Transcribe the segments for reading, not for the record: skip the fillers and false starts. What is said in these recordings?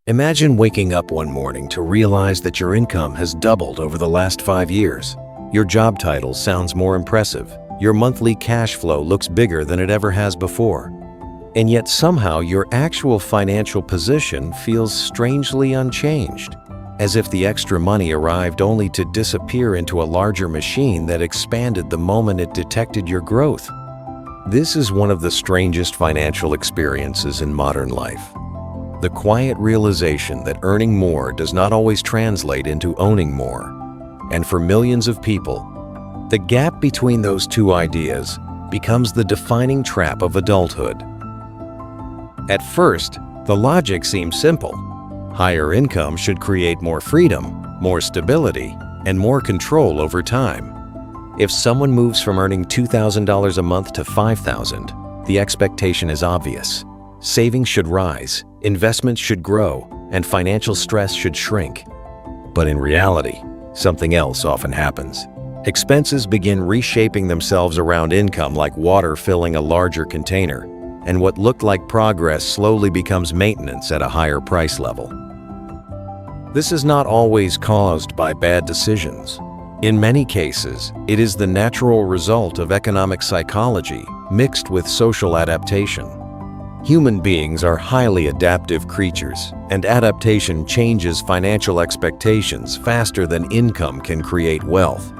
Imagine waking up one morning to realize that your income has doubled over the last 5 years. Your job title sounds more impressive. Your monthly cash flow looks bigger than it ever has before. And yet somehow your actual financial position feels strangely unchanged, as if the extra money arrived only to disappear into a larger machine that expanded the moment it detected your growth. This is one of the strangest financial experiences in modern life. The quiet realization that earning more does not always translate into owning more. And for millions of people, the gap between those two ideas becomes the defining trap of adulthood. At first, the logic seems simple. Higher income should create more freedom, more stability, and more control over time. If someone moves from earning $2,000 a month to $5,000, the expectation is obvious. Savings should rise, investments should grow, and financial stress should shrink. But in reality, something else often happens. Expenses begin reshaping themselves around income like water filling a larger container, and what looked like progress slowly becomes maintenance at a higher price level. This is not always caused by bad decisions. In many cases, it is the natural result of economic psychology mixed with social adaptation. Human beings are highly adaptive creatures, and adaptation changes financial expectations faster than income can create wealth.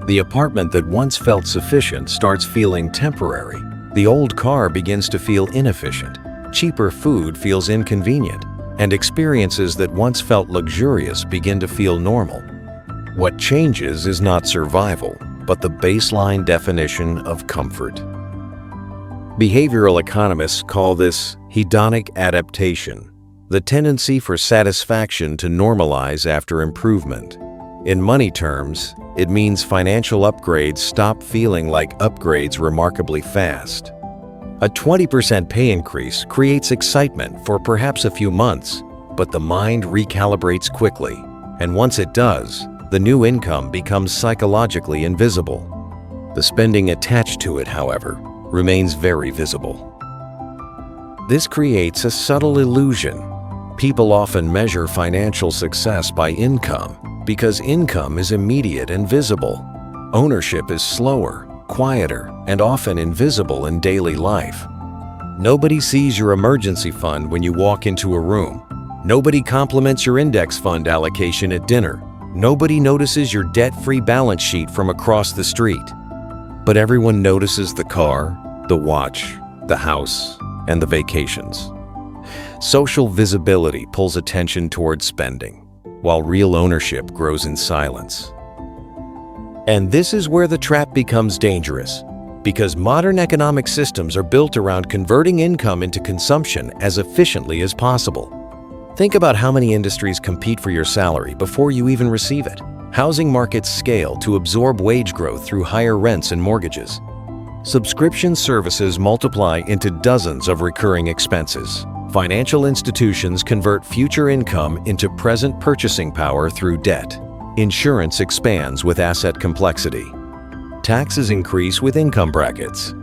The apartment that once felt sufficient starts feeling temporary. The old car begins to feel inefficient. Cheaper food feels inconvenient, and experiences that once felt luxurious begin to feel normal. What changes is not survival, but the baseline definition of comfort. Behavioral economists call this hedonic adaptation, the tendency for satisfaction to normalize after improvement. In money terms, it means financial upgrades stop feeling like upgrades remarkably fast. A 20% pay increase creates excitement for perhaps a few months, but the mind recalibrates quickly, and once it does, the new income becomes psychologically invisible. The spending attached to it, however, remains very visible. This creates a subtle illusion. People often measure financial success by income because income is immediate and visible. Ownership is slower, quieter, and often invisible in daily life. Nobody sees your emergency fund when you walk into a room. Nobody compliments your index fund allocation at dinner. Nobody notices your debt-free balance sheet from across the street. But everyone notices the car, the watch, the house, and the vacations. Social visibility pulls attention towards spending, while real ownership grows in silence. And this is where the trap becomes dangerous, because modern economic systems are built around converting income into consumption as efficiently as possible. Think about how many industries compete for your salary before you even receive it. Housing markets scale to absorb wage growth through higher rents and mortgages. Subscription services multiply into dozens of recurring expenses. Financial institutions convert future income into present purchasing power through debt. Insurance expands with asset complexity. Taxes increase with income brackets.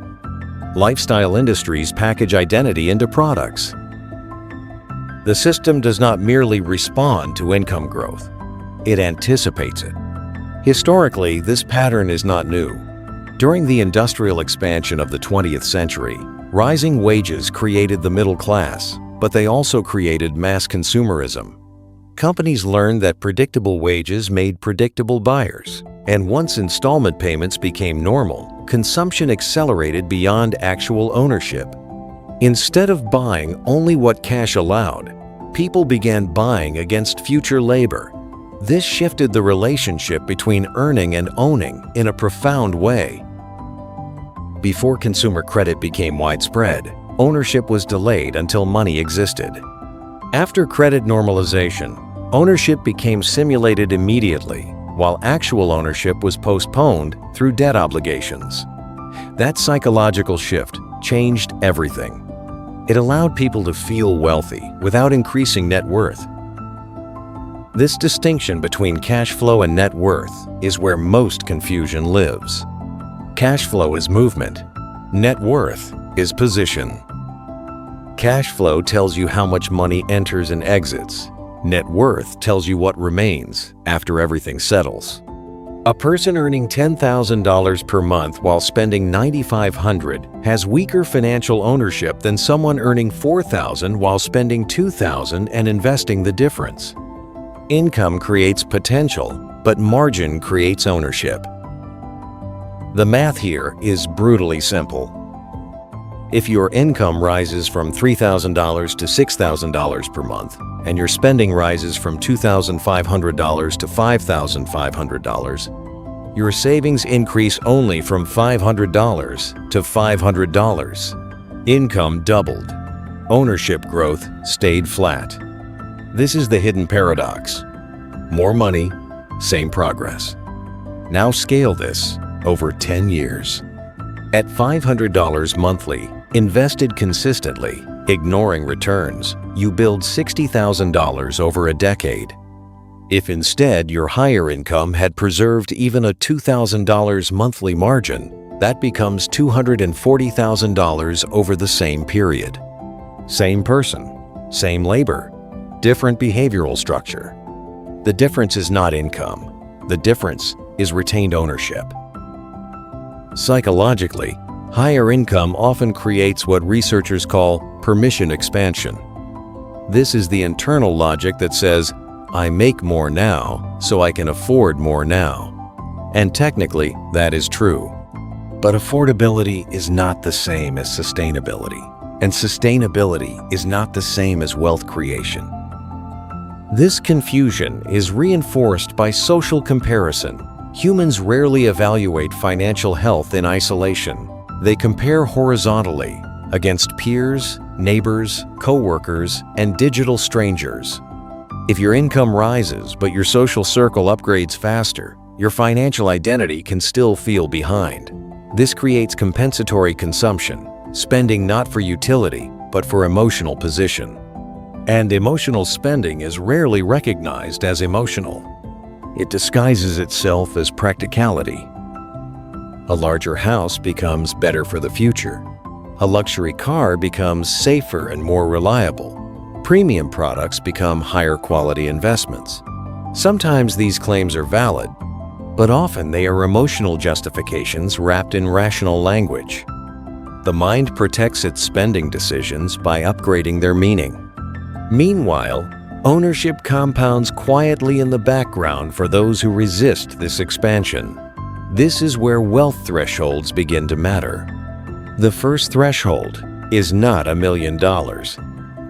Lifestyle industries package identity into products. The system does not merely respond to income growth. It anticipates it. Historically, this pattern is not new. During the industrial expansion of the 20th century, rising wages created the middle class, but they also created mass consumerism. Companies learned that predictable wages made predictable buyers, and once installment payments became normal, consumption accelerated beyond actual ownership. Instead of buying only what cash allowed, people began buying against future labor. This shifted the relationship between earning and owning in a profound way. Before consumer credit became widespread, ownership was delayed until money existed. After credit normalization, ownership became simulated immediately, while actual ownership was postponed through debt obligations. That psychological shift changed everything. It allowed people to feel wealthy without increasing net worth. This distinction between cash flow and net worth is where most confusion lives. Cash flow is movement. Net worth is position. Cash flow tells you how much money enters and exits. Net worth tells you what remains after everything settles. A person earning $10,000 per month while spending $9,500 has weaker financial ownership than someone earning $4,000 while spending $2,000 and investing the difference. Income creates potential, but margin creates ownership. The math here is brutally simple. If your income rises from $3,000 to $6,000 per month, and your spending rises from $2,500 to $5,500, your savings increase only from $500 to $500. Income doubled. Ownership growth stayed flat. This is the hidden paradox. More money, same progress. Now scale this over 10 years. At $500 monthly, invested consistently, ignoring returns, you build $60,000 over a decade. If instead your higher income had preserved even a $2,000 monthly margin, that becomes $240,000 over the same period. Same person, same labor, different behavioral structure. The difference is not income. The difference is retained ownership. Psychologically, higher income often creates what researchers call permission expansion. This is the internal logic that says, I make more now, so I can afford more now. And technically, that is true. But affordability is not the same as sustainability, and sustainability is not the same as wealth creation. This confusion is reinforced by social comparison. Humans rarely evaluate financial health in isolation. They compare horizontally against peers, neighbors, coworkers, and digital strangers. If your income rises but your social circle upgrades faster, your financial identity can still feel behind. This creates compensatory consumption, spending not for utility, but for emotional position. And emotional spending is rarely recognized as emotional. It disguises itself as practicality. A larger house becomes better for the future. A luxury car becomes safer and more reliable. Premium products become higher quality investments. Sometimes these claims are valid, but often they are emotional justifications wrapped in rational language. The mind protects its spending decisions by upgrading their meaning. Meanwhile, ownership compounds quietly in the background for those who resist this expansion. This is where wealth thresholds begin to matter. The first threshold is not $1 million.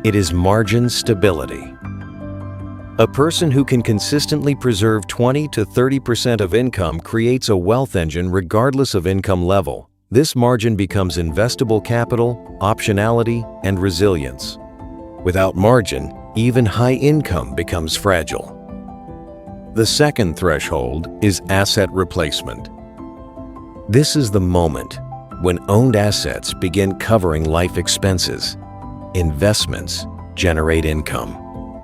It is margin stability. A person who can consistently preserve 20 to 30% of income creates a wealth engine regardless of income level. This margin becomes investable capital, optionality, and resilience. Without margin, even high income becomes fragile. The second threshold is asset replacement. This is the moment when owned assets begin covering life expenses. Investments generate income.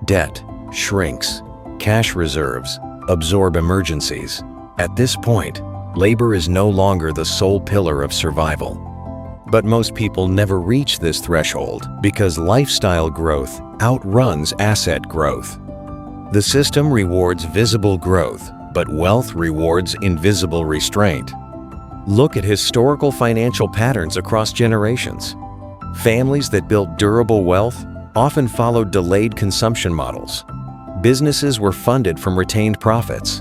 Debt shrinks. Cash reserves absorb emergencies. At this point, labor is no longer the sole pillar of survival. But most people never reach this threshold because lifestyle growth outruns asset growth. The system rewards visible growth, but wealth rewards invisible restraint. Look at historical financial patterns across generations. Families that built durable wealth often followed delayed consumption models. Businesses were funded from retained profits.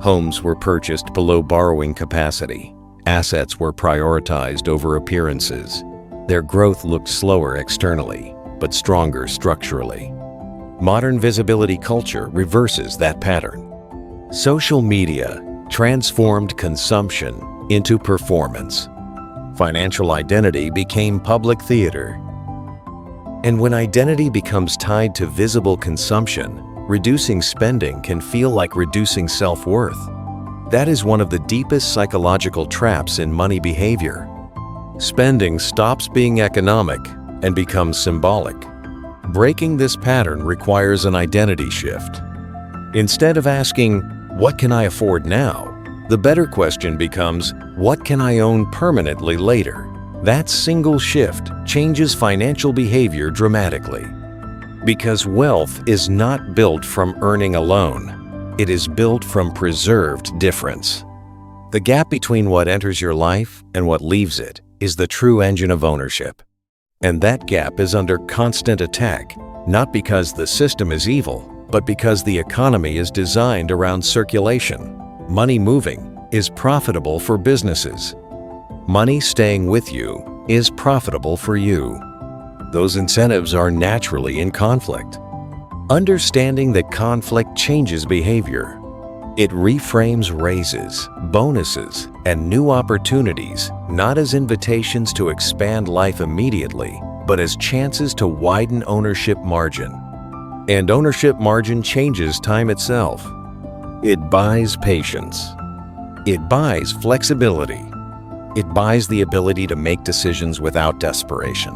Homes were purchased below borrowing capacity. Assets were prioritized over appearances. Their growth looked slower externally, but stronger structurally. Modern visibility culture reverses that pattern. Social media transformed consumption into performance. Financial identity became public theater. And when identity becomes tied to visible consumption, reducing spending can feel like reducing self-worth. That is one of the deepest psychological traps in money behavior. Spending stops being economic and becomes symbolic. Breaking this pattern requires an identity shift. Instead of asking, "What can I afford now?" the better question becomes, "What can I own permanently later?" That single shift changes financial behavior dramatically. Because wealth is not built from earning alone. It is built from preserved difference. The gap between what enters your life and what leaves it is the true engine of ownership. And that gap is under constant attack, not because the system is evil, but because the economy is designed around circulation. Money moving is profitable for businesses. Money staying with you is profitable for you. Those incentives are naturally in conflict. Understanding that conflict changes behavior. It reframes raises, bonuses, and new opportunities not as invitations to expand life immediately, but as chances to widen ownership margin. And ownership margin changes time itself. It buys patience. It buys flexibility. It buys the ability to make decisions without desperation.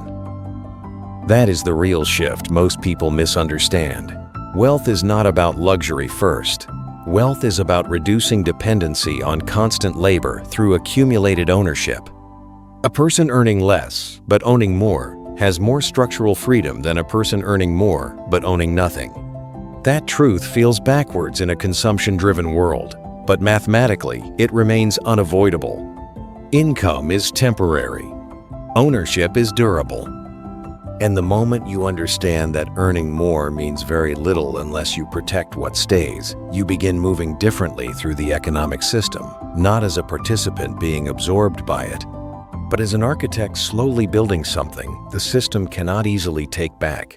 That is the real shift most people misunderstand. Wealth is not about luxury first. Wealth is about reducing dependency on constant labor through accumulated ownership. A person earning less but owning more has more structural freedom than a person earning more but owning nothing. That truth feels backwards in a consumption-driven world, but mathematically it remains unavoidable. Income is temporary. Ownership is durable. And the moment you understand that earning more means very little unless you protect what stays, you begin moving differently through the economic system, not as a participant being absorbed by it, but as an architect slowly building something the system cannot easily take back.